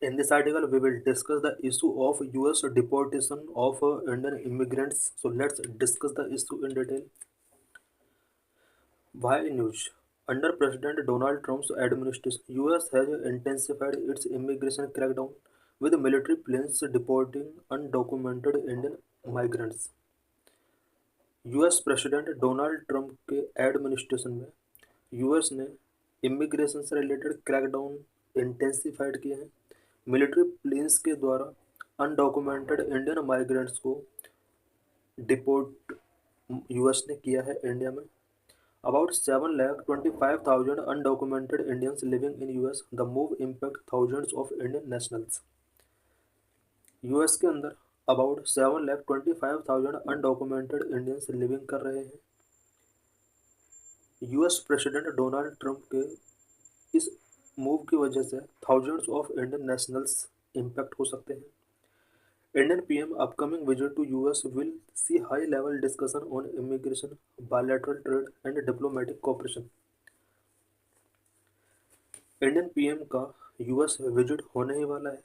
In this article, we will discuss the issue of US deportation of Indian immigrants. So let's discuss the issue in detail. Why news? Under President Donald Trump's administration, US has intensified its immigration crackdown with military planes deporting undocumented Indian migrants. US president Donald Trump के administration में US ने immigration से related crackdown intensified किए हैं। Military planes के द्वारा undocumented Indian migrants को deport US ने किया है इंडिया में। About 7,25,000 undocumented Indians living in US. The move impact thousands of Indian nationals. US के अंदर अबाउट 7,25,000 अनडॉक्यूमेंटेड इंडियंस लिविंग कर रहे हैं। यूएस प्रेसिडेंट डोनाल्ड ट्रंप के इस मूव की वजह से thousands of Indian nationals impact हो सकते हैं। Indian PM upcoming visit to US will see high-level discussion on immigration, bilateral trade and diplomatic cooperation. Indian PM का यूएस विजिट होने ही वाला है।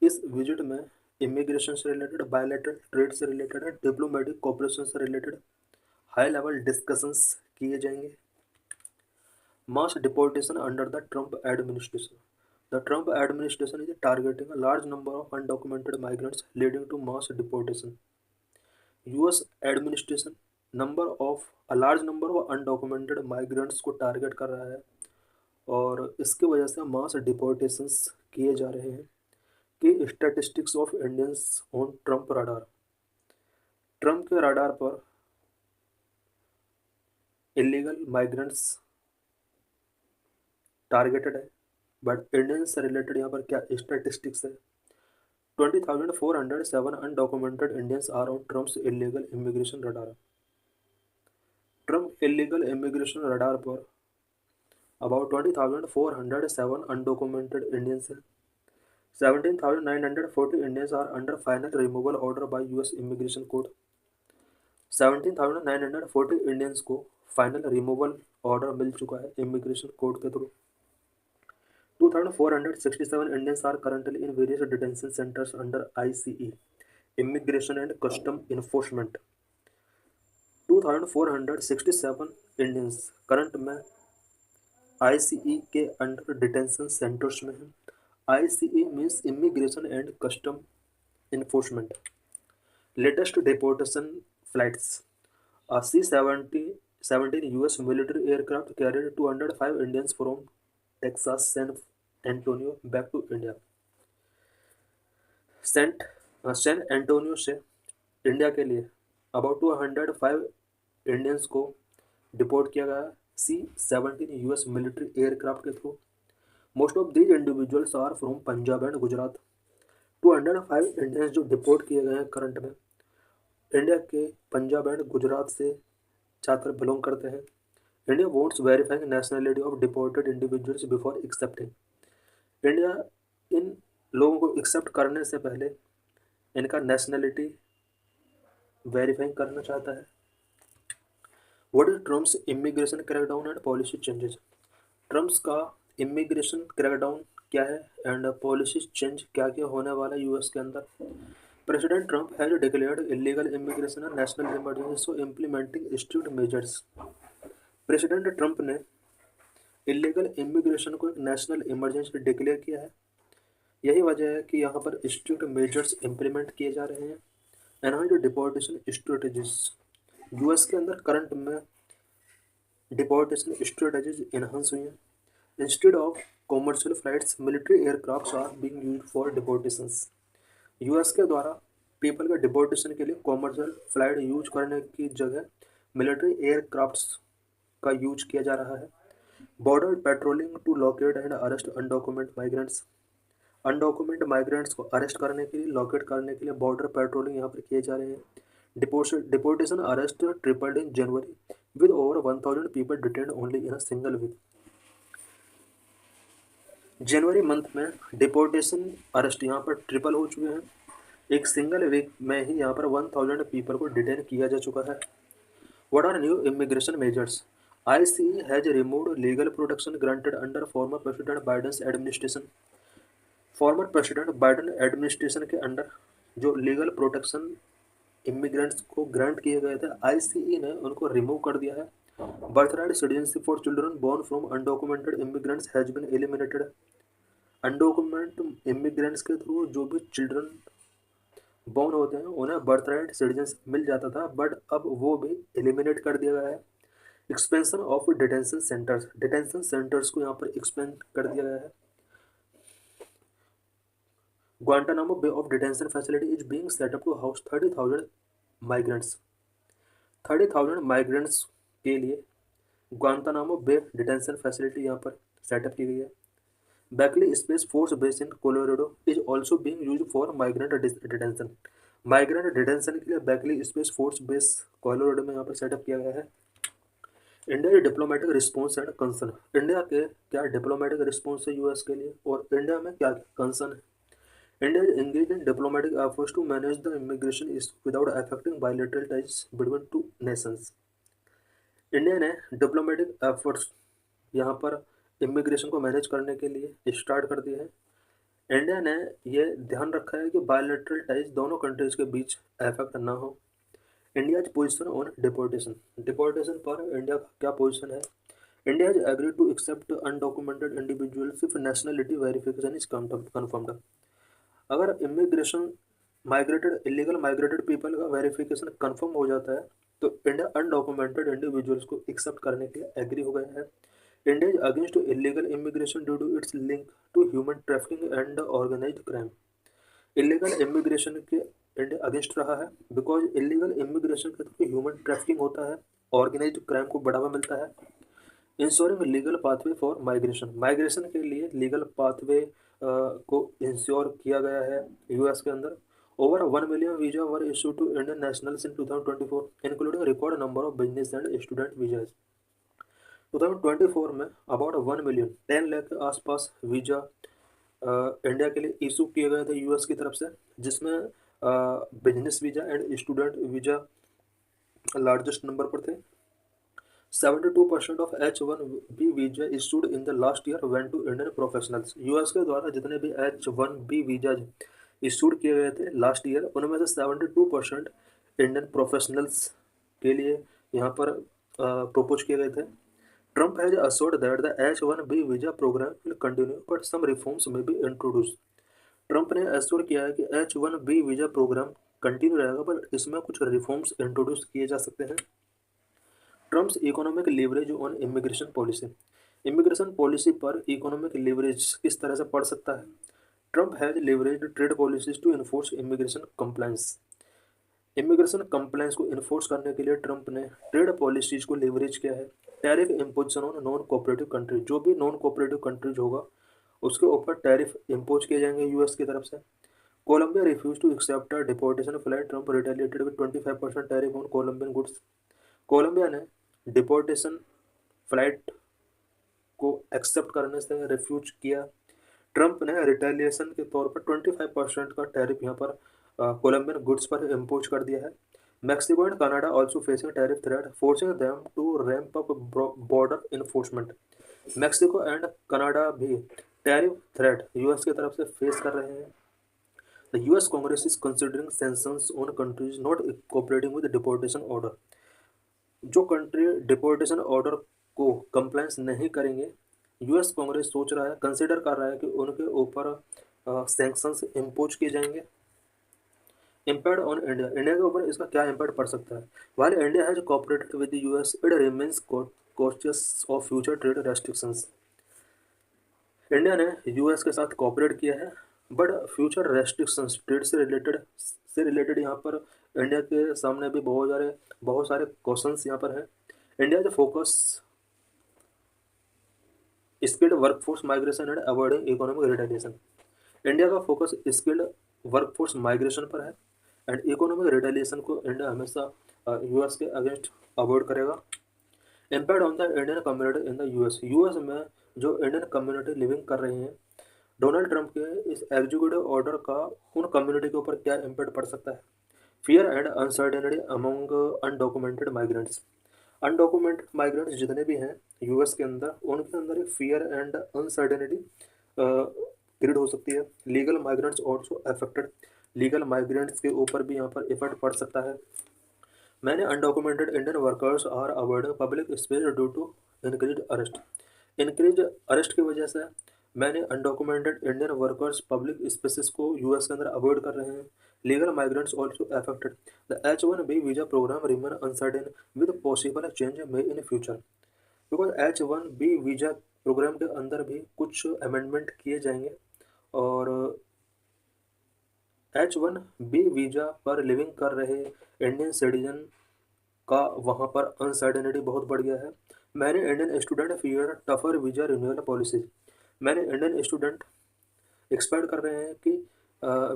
इस विजिट में इमिग्रेशन से रिलेटेड, बायलैटरल ट्रेड से रिलेटेड है, डिप्लोमेटिक कोऑपरेशन से रिलेटेड हाई लेवल डिस्कशंस किए जाएंगे। Mass deportation under the Trump administration. The Trump administration is targeting a large number of undocumented migrants, leading to mass deportation. US administration a large number of undocumented migrants को target कर रहा है और इसके वजह से मास डिपोर्टेशंस किए जा रहे हैं। कि statistics of Indians on Trump radar. Trump के राडार पर इलीगल माइग्रेंट्स टारगेटेड है, बट इंडियन से रिलेटेड यहाँ पर क्या स्टैटिस्टिक्स है? 20,407 undocumented Indians are on Trump's illegal immigration radar. Trump illegal immigration radar पर अबाउट 20,407 अनडॉक्यूमेंटेड इंडियंस हैं। 17,940 Indians are under final removal order by US immigration code. 17,940 Indians को final removal order मिल चुका है इमिग्रेशन कोड के through. 2,467 Indians are currently in various detention centers under ICE, Immigration and Custom Enforcement. 2,467 Indians current में ICE के under detention centres में हैं। ICE means immigration and custom enforcement. Latest deportation flights. C-17 US military aircraft carried 205 Indians from Texas San Antonio back to India. San Antonio से India के लिए about 205 Indians को deport किया गया C-17 US military aircraft के through. Most of these individuals are from Punjab and Gujarat. 205 Indians जो deport किए गए हैं करंट में इंडिया के पंजाब एंड गुजरात से छात्र बिलोंग करते हैं। India wants verifying nationality of deported individuals before accepting. India in लोगों को एक्सेप्ट करने से पहले इनका नेशनलिटी वेरीफाई करना चाहता है। What is Trump's immigration crackdown and policy changes. Trump's का इमिग्रेशन क्रैकडाउन क्या है एंड पॉलिसी चेंज क्या क्या होने वाला है यूएस के अंदर. President Trump has declared illegal immigration and national emergency so implementing strict measures. President Trump ने इलीगल इमिग्रेशन को एक नेशनल इमरजेंसी डिक्लेयर किया है। यही वजह है कि यहाँ पर स्ट्रिक्ट मेजर्स इम्प्लीमेंट किए जा रहे हैं। Enhanced deportation strategies. यूएस के अंदर करंट में डिपोर्टेशन स्ट्रेटजीज इन्हांस हुई हैं। Instead of commercial flights military aircraft are being used for deportations. US के द्वारा पीपल का डिपोर्टेशन के लिए कॉमर्शियल फ्लाइट यूज करने की जगह मिलिट्री एयरक्राफ्ट्स का यूज किया जा रहा है। Border patrolling to locate and arrest undocumented migrants. Undocumented migrants को अरेस्ट करने के लिए, लोकेट करने के लिए बॉर्डर पेट्रोलिंग यहाँ पर किए जा रहे हैं। Deportation arrest tripled in January with over 1,000 people detained only in a single week. जनवरी मंथ में डिपोर्टेशन अरेस्ट यहाँ पर ट्रिपल हो चुके हैं। एक सिंगल वीक में ही यहाँ पर 1,000 पीपल को डिटेन किया जा चुका है। What are new immigration measures. ICE has removed legal protection granted under former President Biden's administration. Former president Biden administration के अंडर जो लीगल प्रोटेक्शन इमिग्रेंट्स को ग्रांट किए गए थे, आईसीई ने उनको रिमूव कर दिया है। Birthright citizenship for children born from undocumented immigrants has been eliminated. Undocumented immigrants के थ्रू जो भी चिल्ड्रन बोर्न होते हैं उन्हें बर्थराइट सिटीजनशिप मिल जाता था, बट अब वो भी एलिमिनेट कर दिया गया है। एक्सपेंशन ऑफ डिटेंशन सेंटर्स को यहाँ पर एक्सपेंड कर दिया गया है। Guantanamo Bay of Detention Facility is being set up to house 30,000 migrants. 30,000 migrants के लिए Guantanamo Bay Detention Facility यहाँ पर सेटअप की गई है। Beckley Space Force Base in Colorado is also being used for migrant detention. Migrant detention के लिए Beckley Space Force Base Colorado में यहाँ पर सेटअप किया गया है। India diplomatic response and concern. India के क्या डिप्लोमेटिक रिस्पॉन्स है यूएस के लिए, और इंडिया में क्या कंसर्न है। India is engaged in diplomatic efforts to manage the immigration issue without affecting bilateral ties between two nations. India ने डिप्लोमेटिक एफर्ट्स यहाँ पर इमिग्रेशन को मैनेज करने के लिए स्टार्ट कर दिए हैं। इंडिया ने ये ध्यान रखा है कि बायलैटरल टाइज दोनों कंट्रीज के बीच इफेक्ट ना हो। इंडिया पोजीशन ऑन डिपोर्टेशन पर इंडिया का क्या पोजीशन है। India has agreed to accept undocumented individuals if nationality verification is confirmed. अगर इमिग्रेशन इलीगल माइग्रेटेड पीपल का वेरिफिकेशन कंफर्म हो जाता है तो इंडिया अनडॉक्यूमेंटेड इंडिविजुअल्स को एक्सेप्ट करने के लिए एग्री हो गया है। India is against illegal immigration due to its link to human trafficking and organised crime. Illegal immigration के इंडिया अगेंस्ट रहा है बिकॉज इलीगल इमिग्रेशन के थ्रू ह्यूमन ट्रैफिकिंग होता है, ऑर्गेनाइज्ड क्राइम को बढ़ावा मिलता है। Ensuring legal pathway for migration के लिए लीगल पाथवे को इंश्योर किया गया है यूएस के अंदर। Over 1 million visa were issue to Indian nationals in 2024 including record number of business and student visas. 2024 में अबाउट 1 मिलियन 10 लाख के आसपास वीजा इंडिया के लिए इशू किए गए थे यूएस की तरफ से, जिसमें business visa and student visa largest number पर थे। 72% of H-1B visa issued in the last year went to Indian professionals. US के द्वारा जितने भी H-1B वीजा इशूड किए गए थे लास्ट ईयर, उनमें से 72% इंडियन प्रोफेशनल्स के लिए यहाँ पर प्रपोज किए गए थे। Trump has assured that the H-1B visa programme will continue but some reforms may be introduced. Trump ने एश्योर किया है कि H-1B वीजा प्रोग्राम कंटिन्यू रहेगा पर इसमें कुछ रिफॉर्म्स इंट्रोड्यूस किए जा सकते हैं। Trump's economic leverage on immigration policy पर इकोनॉमिक लीवरेज किस तरह से पड़ सकता है। Trump has leveraged trade policies to enforce immigration compliance को इन्फोर्स करने के लिए ट्रम्प ने ट्रेड पॉलिसीज को लीवरेज किया है। Tariff imposition on non cooperative countries, जो भी नॉन कोऑपरेटिव कंट्रीज होगा उसके ऊपर टैरिफ इम्पोज किए जाएंगे यूएस की तरफ से। Colombia refuse to accept deportation flight, Trump retaliated with 25% tariff on Colombian goods. Colombia ने डिपोर्टेशन फ्लाइट को एक्सेप्ट करने से रिफ्यूज किया। ट्रम्प ने रिटेलिएशन के तौर पर 25% का टैरिफ यहाँ पर कोलंबियन गुड्स पर इम्पोज कर दिया है। Mexico and Canada also facing tariff threat forcing them to ramp up border enforcement. Mexico and Canada भी टैरिफ थ्रेट यूएस की तरफ से फेस कर रहे हैं। The US Congress is considering sanctions on countries not cooperating with deportation order. जो country deportation order को compliance नहीं करेंगे, यूएस कांग्रेस सोच रहा है, कंसिडर कर रहा है कि उनके ऊपर सैंक्शंस इम्पोज किए जाएंगे। इम्पैक्ट ऑन इंडिया के ऊपर इसका क्या इम्पैक्ट पड़ सकता है। While India has cooperated with the US it remains cautious of future trade restrictions. India ने यूएस के साथ कोऑपरेट किया है बट फ्यूचर रेस्ट्रिक्शंस ट्रेड से रिलेटेड यहाँ पर इंडिया के सामने भी बहुत सारे क्वेश्चंस यहाँ पर हैं। इंडिया जो focus skilled workforce migration and avoiding economic retaliation. India का फोकस स्किल्ड वर्कफोर्स माइग्रेशन पर है एंड इकोनॉमिक रिटेलिएशन को इंडिया हमेशा यूएस के अगेंस्ट अवॉइड करेगा। Impact on the Indian community in the US में जो इंडियन कम्युनिटी लिविंग कर रही हैं, डोनाल्ड ट्रंप के इस एग्जीक्यूटिव ऑर्डर का उन कम्युनिटी के ऊपर क्या इम्पैक्ट पड़ सकता है। Fear and uncertainty among undocumented migrants जितने भी हैं यूएस के अंदर, उनके अंदर एक फियर एंड अनसर्टेनिटी क्रिएट हो सकती है। Legal migrants also affected, legal migrants के ऊपर भी यहाँ पर इफेक्ट पड़ सकता है। मैंने undocumented Indian workers are avoiding public space due to increase arrest, increase arrest की वजह से मैंने undocumented Indian workers public spaces को यूएस के अंदर अवॉइड कर रहे हैं। Legal migrants also affected, the H-1B visa program remain uncertain with possible change में in future, because H-1B visa program के अंदर भी कुछ अमेंडमेंट किए जाएंगे और H-1B वीजा पर लिविंग कर रहे इंडियन सिटीजन का वहाँ पर अनसर्टेनिटी बहुत बढ़ गया है। Many Indian student fear tougher visa renewal policies, many Indian student expect कर रहे हैं कि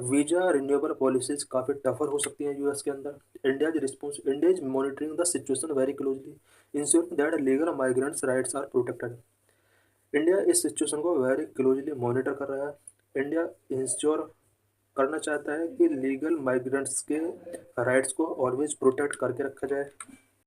वीजा रिन्यूएबल पॉलिसीज काफ़ी टफर हो सकती हैं यूएस के अंदर। India is monitoring the situation very closely ensuring that legal migrants rights are protected, India इस सिचुएशन को वेरी क्लोजली मॉनिटर कर रहा है। इंडिया इंश्योर करना चाहता है कि लीगल माइग्रेंट्स के राइट्स को ऑलवेज प्रोटेक्ट करके रखा जाए।